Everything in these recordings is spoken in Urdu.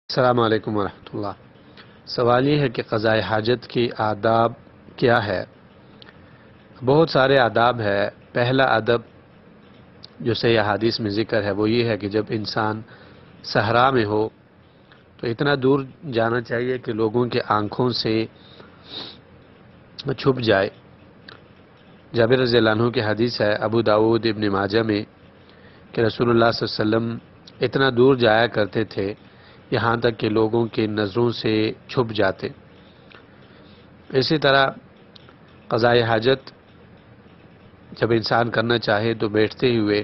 السلام علیکم ورحمۃ اللہ۔ سوال یہ ہے کہ قضاء حاجت کی آداب کیا ہے؟ بہت سارے آداب ہے۔ پہلا ادب جو صحیح حدیث میں ذکر ہے وہ یہ ہے کہ جب انسان صحرا میں ہو تو اتنا دور جانا چاہیے کہ لوگوں کے آنکھوں سے چھپ جائے۔ جابر رضی اللہ عنہ کی حدیث ہے ابو داؤد ابن ماجہ میں کہ رسول اللہ صلی اللہ علیہ وسلم اتنا دور جایا کرتے تھے یہاں تک کہ لوگوں کی نظروں سے چھپ جاتے۔ اسی طرح قضاء حاجت جب انسان کرنا چاہے تو بیٹھتے ہوئے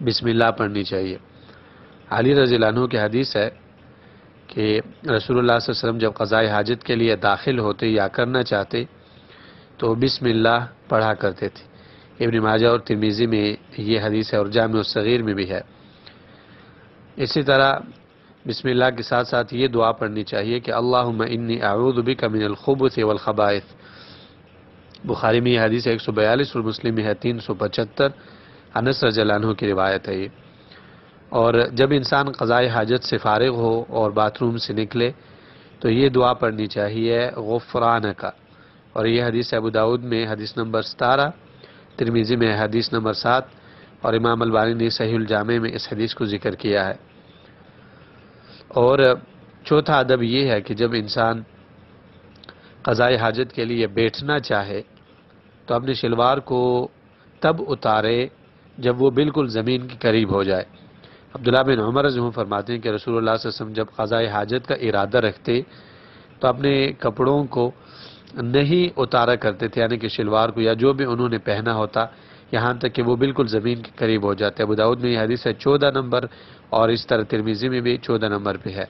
بسم اللہ پڑھنی چاہیے۔ علی رضی اللہ عنہ کی حدیث ہے کہ رسول اللہ صلی اللہ علیہ وسلم جب قضاء حاجت کے لیے داخل ہوتے یا کرنا چاہتے تو بسم اللہ پڑھا کرتے تھے۔ ابن ماجہ اور ترمذی میں یہ حدیث ہے اور جامع الصغیر میں بھی ہے۔ اسی طرح بسم اللہ کے ساتھ ساتھ یہ دعا پڑھنی چاہیے کہ اللہم انی اعوذ بک من الخبث والخبائث۔ بخاری میں یہ حدیث 142 اور مسلم میں ہے 375۔ انس رضی اللہ عنہ کی روایت ہے یہ۔ اور جب انسان قضاء حاجت سے فارغ ہو اور باتھ روم سے نکلے تو یہ دعا پڑھنی چاہیے غفرانک، اور یہ حدیث ابو داؤد میں حدیث نمبر 17، ترمذی میں حدیث نمبر 7، اور امام البانی نے صحیح الجامع میں اس حدیث کو ذکر کیا ہے۔ اور چوتھا ادب یہ ہے کہ جب انسان قضاء حاجت کے لیے بیٹھنا چاہے تو اپنے شلوار کو تب اتارے جب وہ بالکل زمین کے قریب ہو جائے۔ عبداللہ بن عمر رضی اللہ عنہ فرماتے ہیں کہ رسول اللہ صلی اللہ علیہ وسلم جب قضاء حاجت کا ارادہ رکھتے تو اپنے کپڑوں کو نہیں اتارا کرتے تھے، یعنی کہ شلوار کو یا جو بھی انہوں نے پہنا ہوتا، یہاں تک کہ وہ بالکل زمین کے قریب ہو جاتے۔ ابو داؤد میں یہ حدیث ہے 14 نمبر، اور اس طرح ترمذی میں بھی 14 نمبر پہ ہے۔